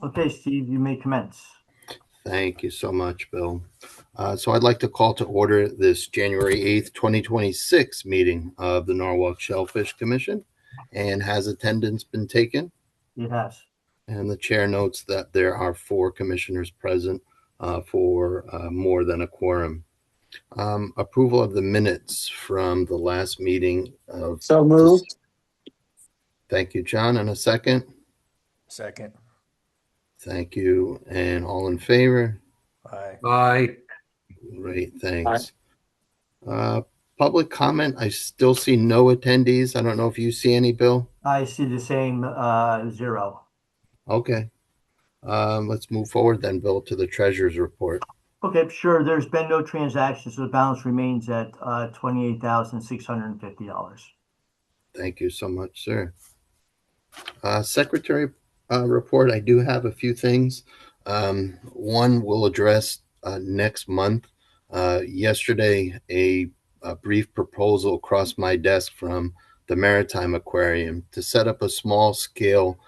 Okay, Steve, you may commence. Thank you so much, Bill. So I'd like to call to order this January 8th, 2026 meeting of the Norwalk Shellfish Commission. And has attendance been taken? It has. And the chair notes that there are four commissioners present for more than a quorum. Approval of the minutes from the last meeting of. So moved. Thank you, John. And a second? Second. Thank you. And all in favor? Aye. Aye. Great, thanks. Public comment, I still see no attendees. I don't know if you see any, Bill. I see the same 0. Okay. Let's move forward then, Bill, to the treasurer's report. Okay, sure. There's been no transactions, so the balance remains at $28,650. Thank you so much, sir. Secretary report, I do have a few things. One we'll address next month. Yesterday, a brief proposal crossed my desk from the Maritime Aquarium to set up a small scale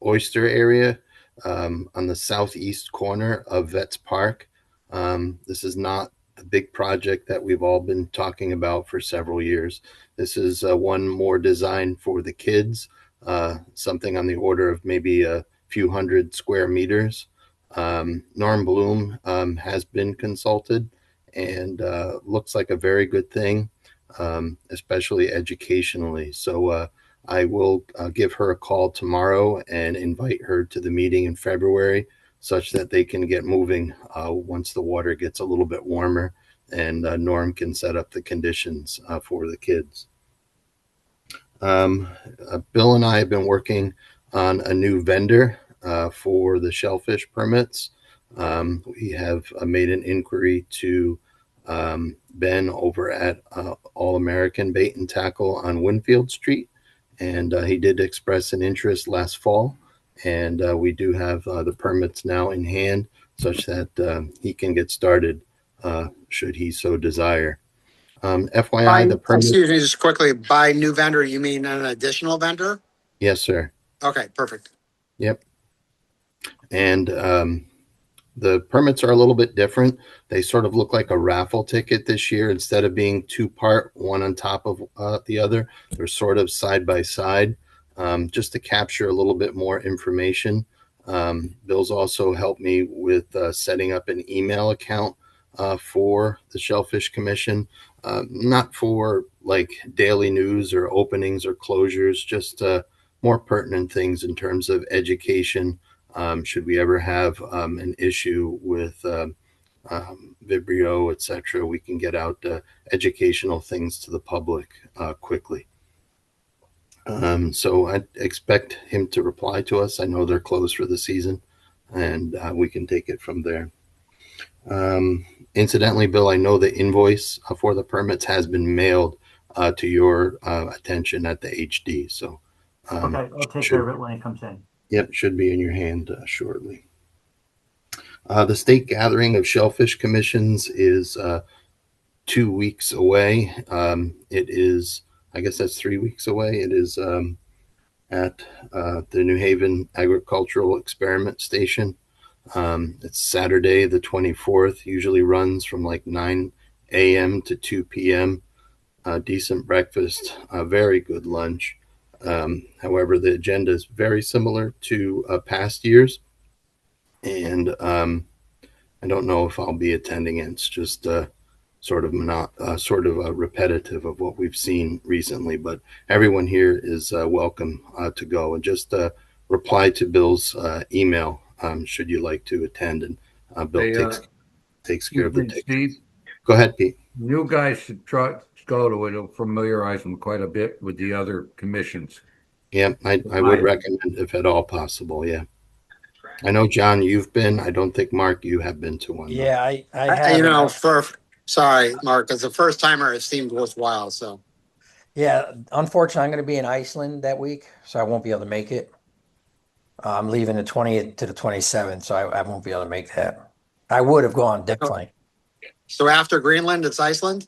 oyster area on the southeast corner of Vets Park. This is not the big project that we've all been talking about for several years. This is one more designed for the kids, something on the order of maybe a few hundred square meters. Norm Bloom has been consulted and looks like a very good thing, especially educationally. So I will give her a call tomorrow and invite her to the meeting in February such that they can get moving once the water gets a little bit warmer and Norm can set up the conditions for the kids. Bill and I have been working on a new vendor for the shellfish permits. We have made an inquiry to Ben over at All American Bait and Tackle on Winfield Street, and he did express an interest last fall. And we do have the permits now in hand such that he can get started should he so desire. FYI, the permit. Excuse me, just quickly. By new vendor, you mean an additional vendor? Yes, sir. Okay, perfect. Yep. And the permits are a little bit different. They sort of look like a raffle ticket this year. Instead of being two-part, one on top of the other, they're sort of side by side, just to capture a little bit more information. Bill's also helped me with setting up an email account for the Shellfish Commission, not for like daily news or openings or closures, just more pertinent things in terms of education. Should we ever have an issue with Vibrio, etc., we can get out educational things to the public quickly. So I expect him to reply to us. I know they're closed for the season, and we can take it from there. Incidentally, Bill, I know the invoice for the permits has been mailed to your attention at the HD. So Okay, I'll take care of it when it comes in. Yep, should be in your hand shortly. The state gathering of shellfish commissions is 2 weeks away. It is, I guess that's 3 weeks away. It is at the New Haven Agricultural Experiment Station. It's Saturday, the 24th, usually runs from like 9 a.m. to 2 p.m. Decent breakfast, a very good lunch. However, the agenda is very similar to past years, and I don't know if I'll be attending it. It's just sort of repetitive of what we've seen recently. But everyone here is welcome to go, and just reply to Bill's email should you like to attend, and Bill takes care of the ticket. Steve, go ahead, Pete. You guys should go to it. It'll familiarize them quite a bit with the other commissions. Yeah, I would recommend if at all possible. Yeah. I know, John, you've been. I don't think, Mark, you have been to one. Yeah, I have. Sorry, Mark, as a first timer, it seemed worthwhile. So, yeah, unfortunately, I'm going to be in Iceland that week, so I won't be able to make it. I'm leaving the 20th to the 27th, so I won't be able to make that. I would have gone, definitely. So after Greenland, it's Iceland?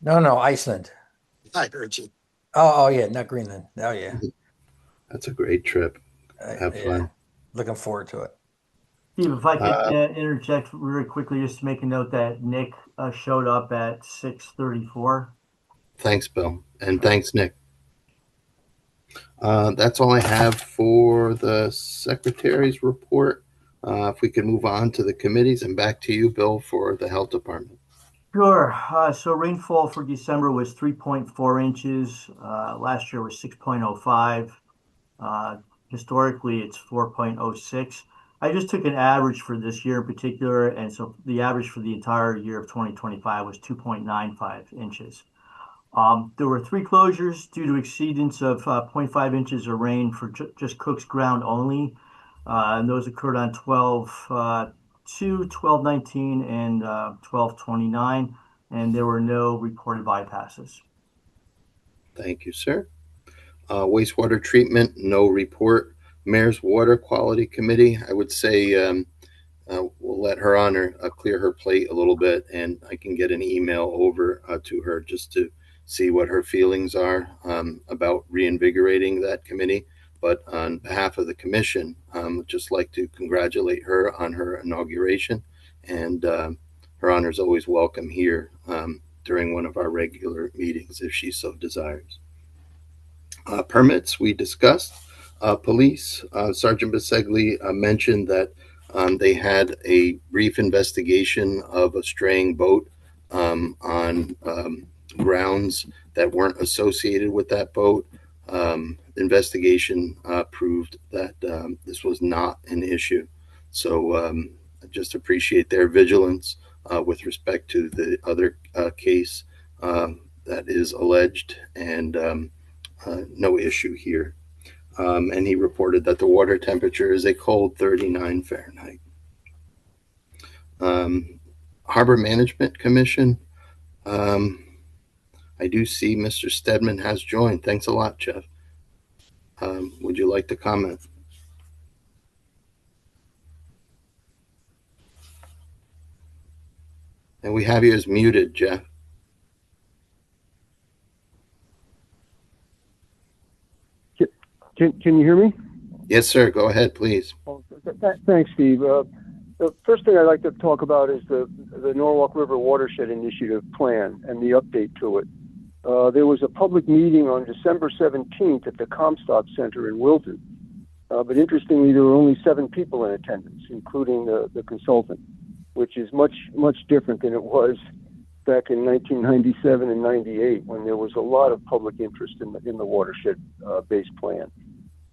No, Iceland. I heard you. Oh, yeah, not Greenland. Oh, yeah. That's a great trip. Have Yeah, fun. looking forward to it. Steve, if I could Uh, interject really quickly, just to make a note that Nick showed up at 6:34. Thanks, Bill. And thanks, Nick. That's all I have for the secretary's report. If we could move on to the committees and back to you, Bill, for the health department. Sure. So rainfall for December was 3.4 inches. Last year was 6.05. Historically, it's 4.06. I just took an average for this year in particular, and so the average for the entire year of 2025 was 2.95 inches. There were 3 closures due to exceedance of 0.5 inches of rain for just Cook's ground only. And those occurred on 12/2, 12/19, and 12/29, and there were no reported bypasses. Thank you, sir. Wastewater treatment, no report. Mayor's Water Quality Committee, I would say we'll let her on her clear her plate a little bit, and I can get an email over to her just to see what her feelings are about reinvigorating that committee. But on behalf of the commission, I'd just like to congratulate her on her inauguration, and her honor is always welcome here during one of our regular meetings if she so desires. Permits we discussed. Police, Sergeant Bisegli mentioned that they had a brief investigation of a straying boat on grounds that weren't associated with that boat. The investigation proved that this was not an issue. So I just appreciate their vigilance with respect to the other case that is alleged, and no issue here. And he reported that the water temperature is a cold 39 Fahrenheit. Harbor Management Commission. I do see Mr. Stedman has joined. Thanks a lot, Jeff. Would you like to comment? And we have you as muted, Jeff. Can you hear me? Yes, sir. Go ahead, please. Thanks, Steve. The first thing I'd like to talk about is the Norwalk River Watershed Initiative plan and the update to it. There was a public meeting on December 17th at the Comstock Center in Wilton. But interestingly, there were only 7 people in attendance, including the consultant, which is much different than it was back in 1997 and 98, when there was a lot of public interest in the watershed-based plan.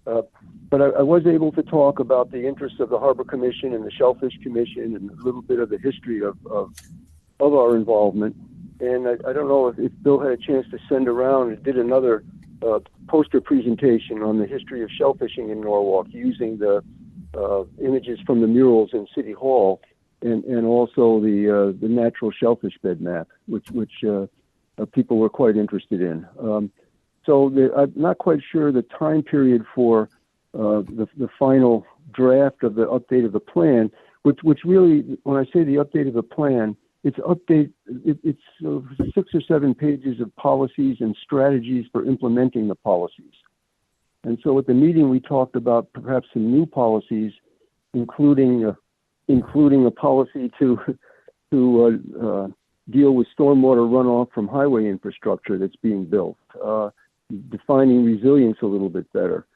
But I was able to talk about the interests of the Harbor Commission and the Shellfish Commission and a little bit of the history of our involvement. And I don't know if Bill had a chance to send around and did another poster presentation on the history of shellfishing in Norwalk using the images from the murals in City Hall and also the natural shellfish bed map, which people were quite interested in. So I'm not quite sure the time period for the final draft of the update of the plan, which really, when I say the update of the plan, it's 6 or 7 pages of policies and strategies for implementing the policies. And so at the meeting, we talked about perhaps some new policies, including a policy to deal with stormwater runoff from highway infrastructure that's being built, defining resilience a little bit better,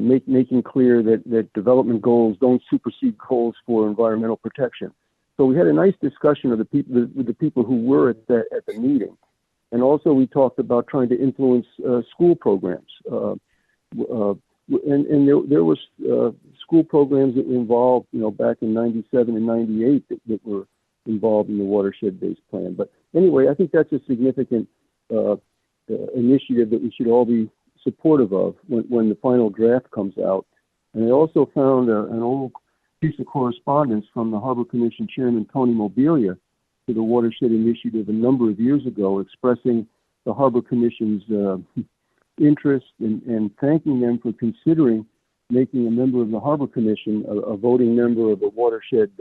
making clear that development goals don't supersede goals for environmental protection. So we had a nice discussion with the people who were at the meeting, and also we talked about trying to influence school programs. And there was school programs that were involved, back in 97 and 98 that were involved in the watershed-based plan. But anyway, I think that's a significant initiative that we should all be supportive of when the final draft comes out. And I also found an old piece of correspondence from the Harbor Commission Chairman Tony Mobilia to the Watershed Initiative a number of years ago, expressing the Harbor Commission's interest and thanking them for considering making a member of the Harbor Commission a voting member of the Watershed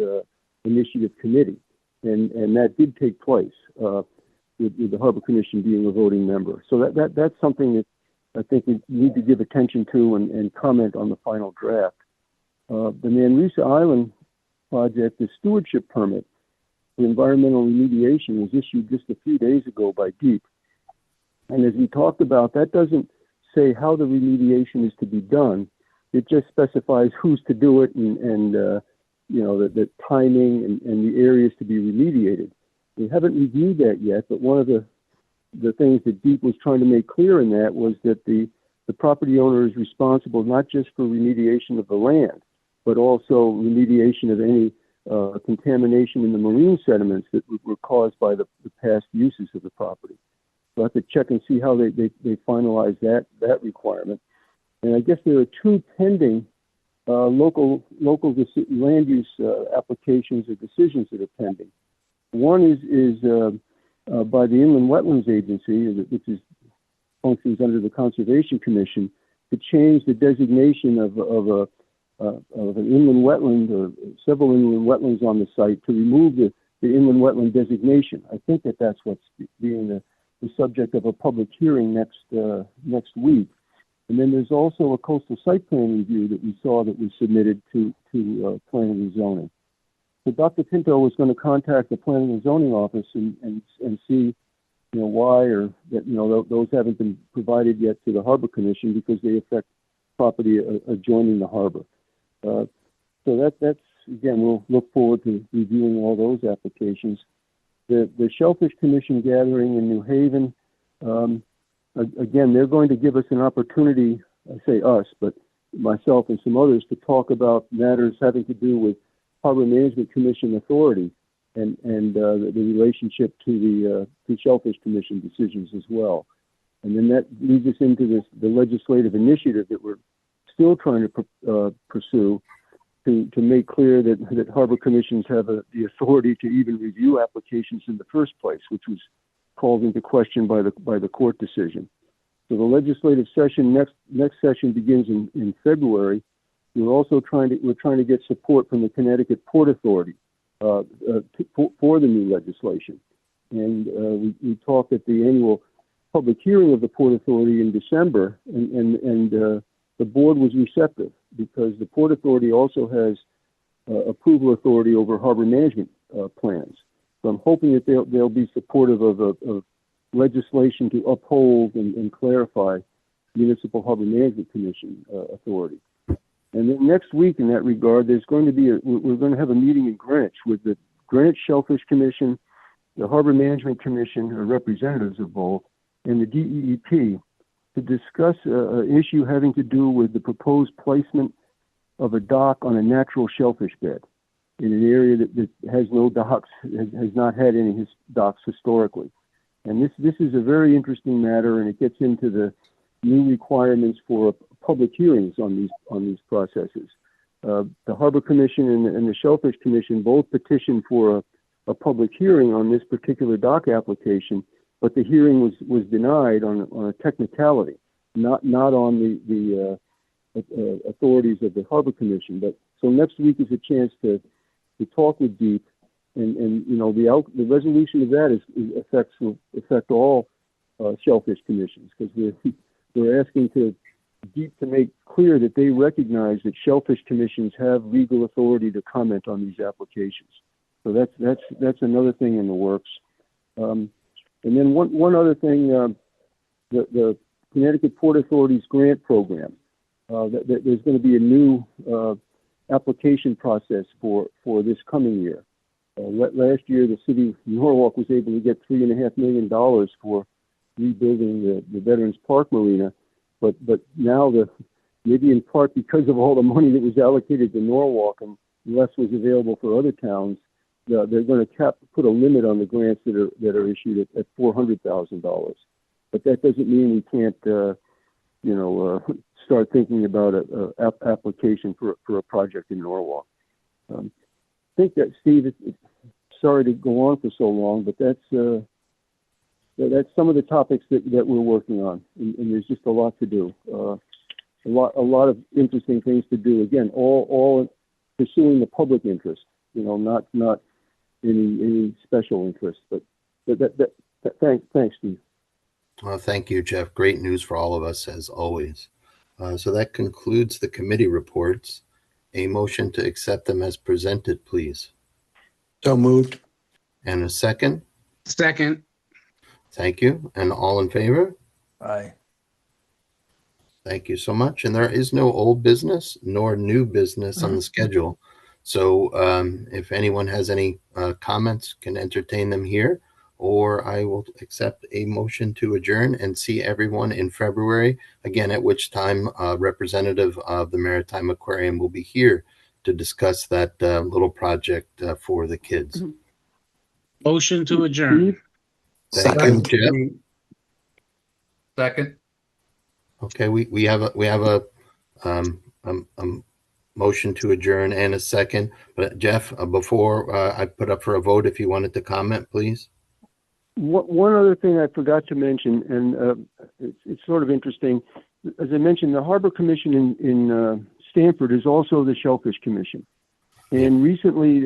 Initiative Committee. And that did take place with the Harbor Commission being a voting member. So that's something that I think we need to give attention to and comment on the final draft. The Manresa Island project, the stewardship permit for environmental remediation was issued just a few days ago by DEEP. And as we talked about, that doesn't say how the remediation is to be done. It just specifies who's to do it and the timing and the areas to be remediated. We haven't reviewed that yet, but one of the things that DEEP was trying to make clear in that was that the property owner is responsible not just for remediation of the land, but also remediation of any contamination in the marine sediments that were caused by the past uses of the property. So I have to check and see how they finalize that requirement. And I guess there are two pending local land use applications or decisions that are pending. One is by the Inland Wetlands Agency, which functions under the Conservation Commission, to change the designation of an inland wetland or several inland wetlands on the site to remove the inland wetland designation. I think that's what's being the subject of a public hearing next week. And then there's also a coastal site plan review that we saw that was submitted to planning and zoning. So Dr. Pinto was going to contact the planning and zoning office and see, why or that, those haven't been provided yet to the Harbor Commission because they affect property adjoining the harbor. So that's, again, we'll look forward to reviewing all those applications. The Shellfish Commission gathering in New Haven, again, they're going to give us an opportunity, I say us, but myself and some others, to talk about matters having to do with Harbor Management Commission authority and the relationship to the Shellfish Commission decisions as well. And then that leads us into the legislative initiative that we're still trying to pursue to make clear that harbor commissions have the authority to even review applications in the first place, which was called into question by the court decision. So the legislative session next session begins in February. We're also trying to get support from the Connecticut Port Authority for the new legislation. And we talked at the annual public hearing of the Port Authority in December, and the board was receptive because the Port Authority also has approval authority over harbor management plans. So I'm hoping that they'll be supportive of legislation to uphold and clarify Municipal Harbor Management Commission authority. And then next week, in that regard, there's going to be we're going to have a meeting in Greenwich with the Greenwich Shellfish Commission, the Harbor Management Commission, or representatives of both, and the DEEP to discuss an issue having to do with the proposed placement of a dock on a natural shellfish bed in an area that has no docks, has not had any docks historically. And this is a very interesting matter, and it gets into the new requirements for public hearings on these processes. The Harbor Commission and the Shellfish Commission both petitioned for a public hearing on this particular dock application, but the hearing was denied on a technicality, not on the authorities of the Harbor Commission. But so next week is a chance to talk with DEEP, and the resolution of that will affect all Shellfish Commissions, because we're asking DEEP to make clear that they recognize that Shellfish Commissions have legal authority to comment on these applications. So that's another thing in the works. And then one other thing, the Connecticut Port Authority's grant program. There's going to be a new application process for this coming year. Last year, the city of Norwalk was able to get $3.5 million for rebuilding the Veterans Park Marina, but now maybe in part because of all the money that was allocated to Norwalk and less was available for other towns, they're going to put a limit on the grants that are issued at $400,000. But that doesn't mean we can't start thinking about an application for a project in Norwalk. I think that, Steve, sorry to go on for so long, but that's some of the topics that we're working on, and there's just a lot to do. A lot of interesting things to do. Again, all pursuing the public interest, not any special interest. But thanks, Steve. Thank you, Jeff. Great news for all of us, as always. So that concludes the committee reports. A motion to accept them as presented, please. So moved. And a second? Second. Thank you. And all in favor? Aye. Thank you so much. And there is no old business nor new business on the schedule. So if anyone has any comments, can entertain them here, or I will accept a motion to adjourn and see everyone in February, again, at which time a representative of the Maritime Aquarium will be here to discuss that little project for the kids. Motion to adjourn. Thank you, Jeff. Second. Okay, we have a motion to adjourn and a second. But Jeff, before I put up for a vote, if you wanted to comment, please. One other thing I forgot to mention, and it's sort of interesting. As I mentioned, the Harbor Commission in Stamford is also the Shellfish Commission. And recently,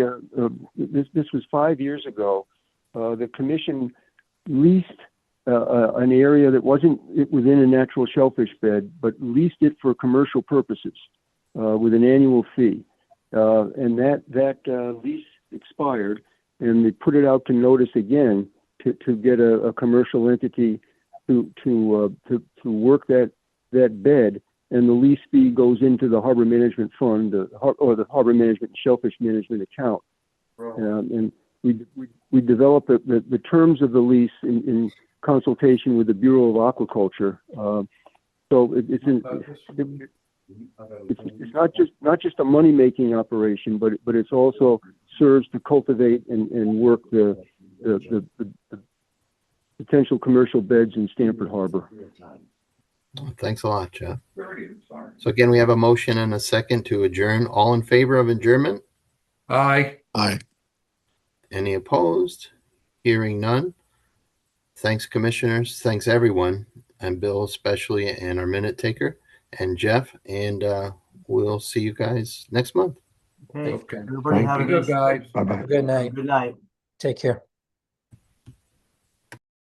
this was 5 years ago, the commission leased an area that wasn't within a natural shellfish bed, but leased it for commercial purposes with an annual fee. And that lease expired, and they put it out to notice again to get a commercial entity to work that bed, and the lease fee goes into the Harbor Management Fund or the Harbor Management Shellfish Management account. And we developed the terms of the lease in consultation with the Bureau of Aquaculture. So it's not just a money making operation, but it's also serves to cultivate and work the potential commercial beds in Stamford Harbor. Thanks a lot, Jeff. So again, we have a motion and a second to adjourn. All in favor of adjournment? Aye. Aye. Any opposed? Hearing none. Thanks, commissioners. Thanks, everyone. And Bill, especially, and our minute taker, and Jeff. And we'll see you guys next month. Okay. Okay. Everybody have a Good, nice guys. Bye-bye. Good night. good night. Take care.